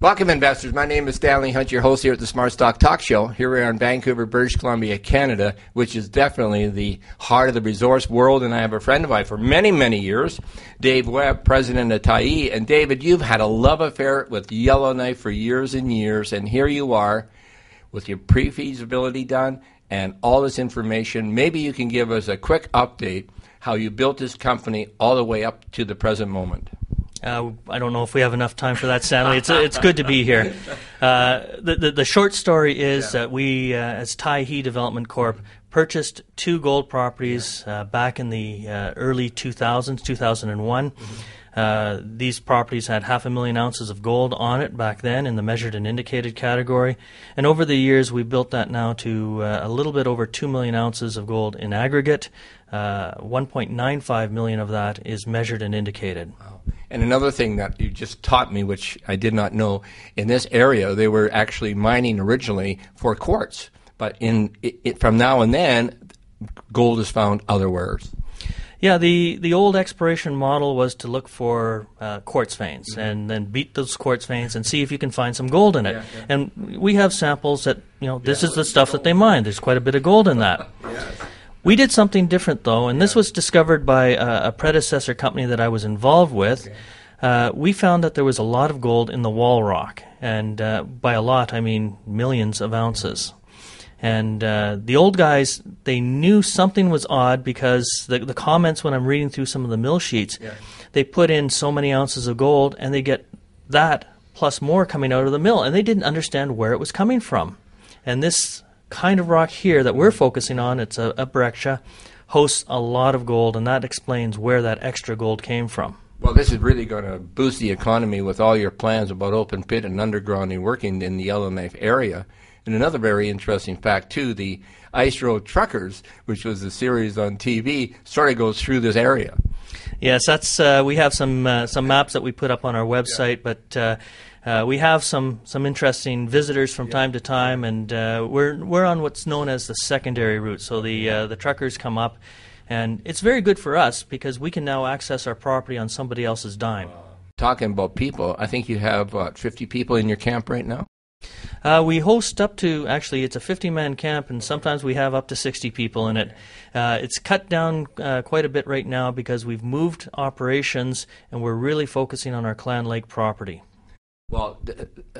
Welcome, investors. My name is Stanley Hunt, your host here at the Smartstox Talk Show. Here we are in Vancouver, British Columbia, Canada, which is definitely the heart of the resource world. And I have a friend of mine for many, many years, Dave Webb, president of Tyhee. And David, you've had a love affair with Yellowknife for years and years. And here you are with your pre-feasibility done and all this information. Maybe you can give us a quick update how you built this company all the way up to the present moment. I don't know if we have enough time for that, Stanley. It's good to be here. The short story is that we, as Tyhee Development Corp, purchased 2 gold properties back in the early 2000s, 2001. These properties had 500,000 ounces of gold on it back then in the measured and indicated category. And over the years, we built that now to a little bit over 2 million ounces of gold in aggregate. 1.95 million of that is measured and indicated. Wow. And another thing that you just taught me, which I did not know, in this area, they were actually mining originally for quartz. But from now and then, gold is found otherwhere. Yeah, the old exploration model was to look for quartz veins and then beat those quartz veins and see if you can find some gold in it. Yeah, yeah. And we have samples that, this is the stuff that they mine. There's quite a bit of gold in that. Yes. We did something different, though, and this was discovered by a predecessor company that I was involved with. Okay. We found that there was a lot of gold in the wall rock, and by a lot, I mean millions of ounces. And the old guys, they knew something was odd because the comments when I'm reading through some of the mill sheets, they put in so many ounces of gold, and they get that plus more coming out of the mill, and they didn't understand where it was coming from. And this kind of rock here that we're focusing on, it's a breccia, hosts a lot of gold, and that explains where that extra gold came from. Well, this is really going to boost the economy with all your plans about open pit and underground and working in the Yellowknife area. And another very interesting fact, too, the Ice Road Truckers, which was a series on TV, sort of goes through this area. Yes, that's we have some maps that we put up on our website, but we have some interesting visitors from time to time, and we're on what's known as the secondary route. So the truckers come up, and it's very good for us because we can now access our property on somebody else's dime. Talking about people, I think you have 50 people in your camp right now? We host up to, actually, it's a 50-man camp, and sometimes we have up to 60 people in it. It's cut down quite a bit right now because we've moved operations, and we're really focusing on our Clan Lake property. Well,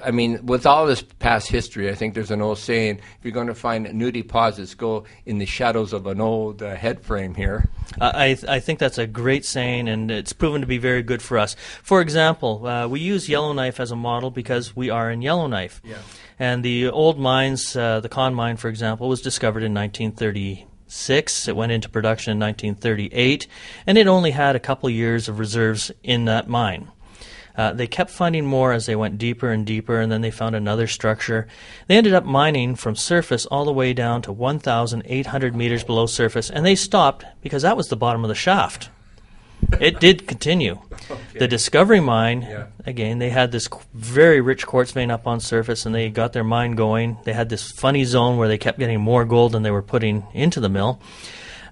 I mean, with all this past history, I think there's an old saying, if you're going to find new deposits, go in the shadows of an old head frame here. I think that's a great saying, and it's proven to be very good for us. For example, we use Yellowknife as a model because we are in Yellowknife. Yeah. And the old mines, the Con mine, for example, was discovered in 1936. It went into production in 1938, and it only had a couple years of reserves in that mine. They kept finding more as they went deeper and deeper, and then they found another structure. They ended up mining from surface all the way down to 1,800 meters below surface, and they stopped because that was the bottom of the shaft. It did continue. Okay. The Discovery mine, again, they had this very rich quartz vein up on surface, and they got their mine going. They had this funny zone where they kept getting more gold than they were putting into the mill.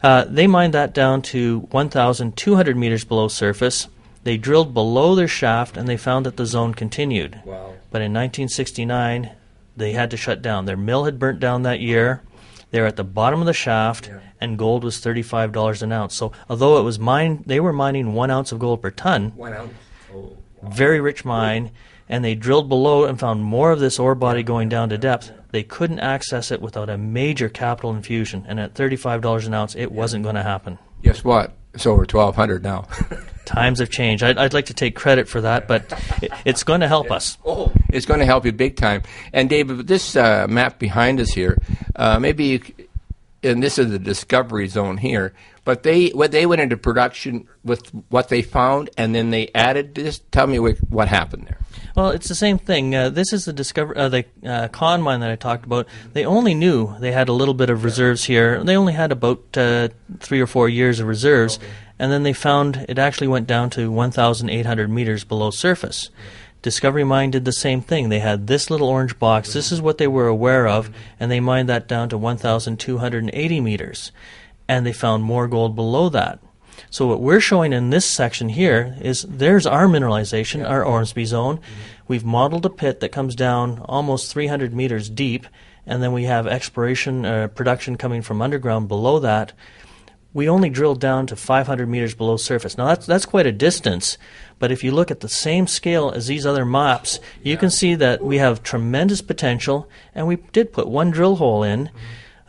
They mined that down to 1,200 meters below surface. They drilled below their shaft, and they found that the zone continued. Wow. But in 1969, they had to shut down. Their mill had burnt down that year. They were at the bottom of the shaft, and gold was $35 an ounce. So although it was they were mining 1 ounce of gold per ton. 1 ounce. Oh, wow. Very rich mine, and they drilled below and found more of this ore body going down to depth. They couldn't access it without a major capital infusion, and at $35 an ounce, it wasn't going to happen. Guess what? It's over 1,200 now. Times have changed. I'd like to take credit for that, but it's going to help us. Oh, it's going to help you big time. And David, this map behind us here, and this is the Discovery Zone here, but they went into production with what they found, and then they added this. Tell me what happened there. Well, it's the same thing. This is the Con mine that I talked about. They only knew they had a little bit of reserves here. They only had about 3 or 4 years of reserves, and then they found it actually went down to 1,800 meters below surface. Discovery Mine did the same thing. They had this little orange box. This is what they were aware of, and they mined that down to 1,280 meters. And they found more gold below that. So what we're showing in this section here is there's our mineralization, our Ormsby zone. We've modeled a pit that comes down almost 300 meters deep, and then we have exploration production coming from underground below that. We only drilled down to 500 meters below surface. Now that's quite a distance, but if you look at the same scale as these other maps, you can see that we have tremendous potential, and we did put one drill hole in.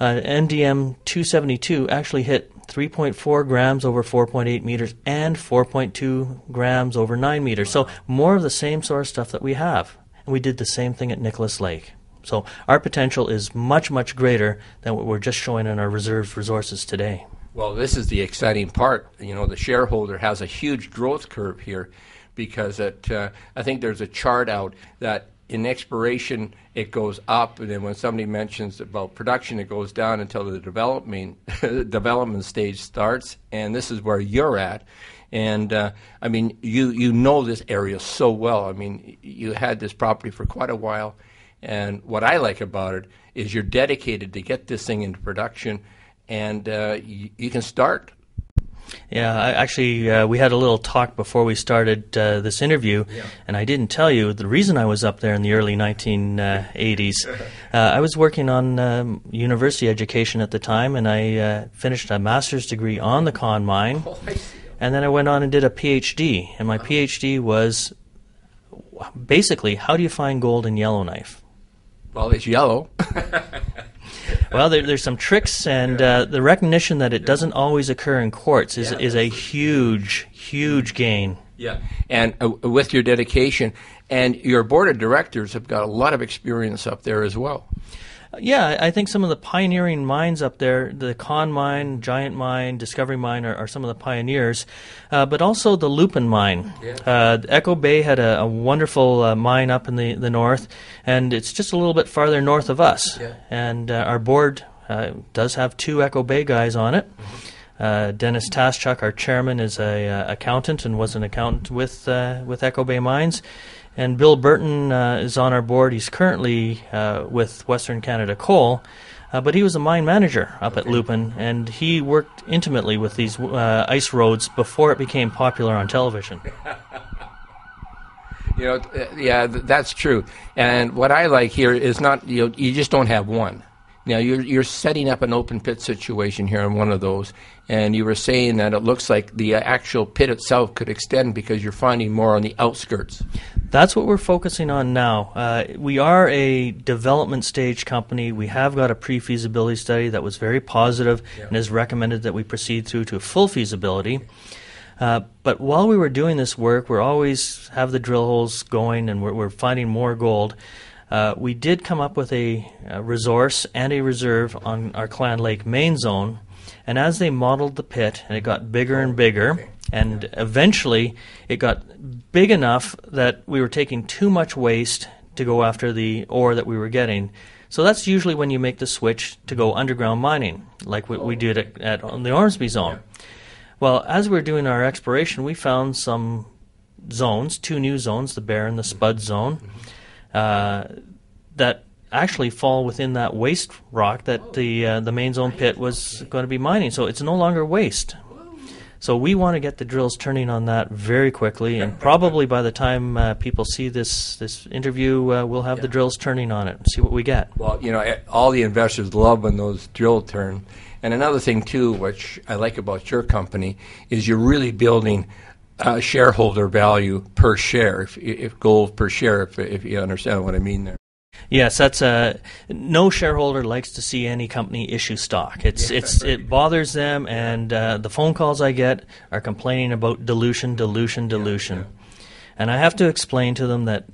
NDM 272 actually hit 3.4 grams over 4.8 meters and 4.2 grams over 9 meters. So more of the same sort of stuff that we have. And we did the same thing at Nicholas Lake. So our potential is much, much greater than what we're just showing in our reserves resources today. Well, this is the exciting part. You know, the shareholder has a huge growth curve here because I think there's a chart out that in exploration it goes up, and then when somebody mentions about production, it goes down until the development stage starts, and this is where you're at. And I mean, you know this area so well. I mean, you had this property for quite a while, and what I like about it is you're dedicated to get this thing into production, and you can start. Yeah, we had a little talk before we started this interview, and I didn't tell you the reason I was up there in the early 1980s. I was working on university education at the time, and I finished a master's degree on the Con Mine, and then I went on and did a PhD, and my PhD was basically, how do you find gold in Yellowknife? Well, it's yellow. Well, there's some tricks, and the recognition that it doesn't always occur in quartz is a huge, huge gain. Yeah, and with your dedication, and your board of directors have got a lot of experience up there as well. Yeah, I think some of the pioneering mines up there, the Con Mine, Giant Mine, Discovery Mine are some of the pioneers, but also the Lupin Mine. Echo Bay had a wonderful mine up in the north, and it's just a little bit farther north of us. And our board does have two Echo Bay guys on it. Dennis Taschuk, our chairman, is an accountant and was an accountant with Echo Bay Mines. And Bill Burton is on our board. He's currently with Western Canada Coal, but he was a mine manager up at Lupin, and he worked intimately with these ice roads before it became popular on television. You know, yeah, that's true. And what I like here is not, you just don't have one. Now, you're setting up an open pit situation here in one of those, and you were saying that it looks like the actual pit itself could extend because you're finding more on the outskirts. That's what we're focusing on now. We are a development stage company. We have got a pre-feasibility study that was very positive and has recommended that we proceed through to full feasibility. But while we were doing this work, we're always have the drill holes going, and we're finding more gold. We did come up with a resource and a reserve on our Clan Lake main zone, and as they modeled the pit, and it got bigger and bigger, and eventually it got big enough that we were taking too much waste to go after the ore that we were getting. So that's usually when you make the switch to go underground mining, like what we did on the Ormsby zone. Well, as we were doing our exploration, we found some zones, two new zones, the Bear and the Spud zone, that actually fall within that waste rock that the main zone pit was going to be mining. So it's no longer waste. So we want to get the drills turning on that very quickly, and probably by the time people see this interview, we'll have the drills turning on it and see what we get. Well, you know, all the investors love when those drills turn. And another thing, too, which I like about your company, is you're really building shareholder value per share, if gold per share, if you understand what I mean there. Yes, that's no shareholder likes to see any company issue stock. It bothers them, and the phone calls I get are complaining about dilution. And I have to explain to them that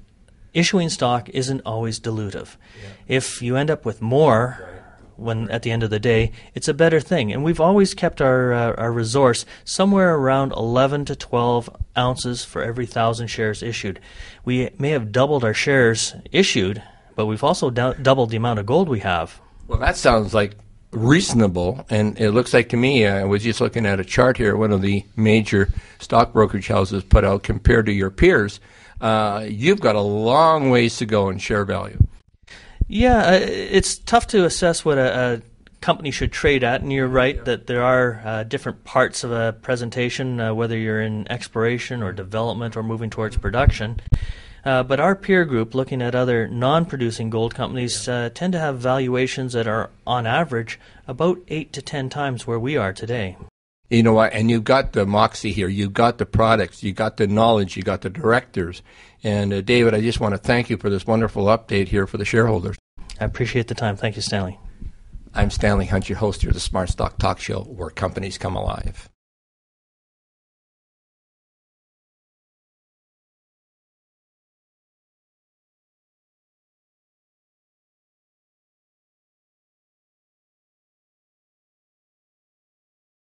issuing stock isn't always dilutive. If you end up with more, when at the end of the day, it's a better thing. And we've always kept our resource somewhere around 11 to 12 ounces for every 1,000 shares issued. We may have doubled our shares issued, but we've also doubled the amount of gold we have. Well, that sounds like reasonable, and it looks like to me, I was just looking at a chart here, one of the major stock brokerage houses put out, compared to your peers, you've got a long ways to go in share value. Yeah, it's tough to assess what a company should trade at. And you're right that there are different parts of a presentation, whether you're in exploration or development or moving towards production. But our peer group, looking at other non-producing gold companies, tend to have valuations that are, on average, about 8 to 10 times where we are today. You know what? And you've got the moxie here. You've got the products. You've got the knowledge. You've got the directors. And David, I just want to thank you for this wonderful update here for the shareholders. I appreciate the time. Thank you, Stanley. I'm Stanley Hunt, your host here at the Smartstock Talk Show, where companies come alive.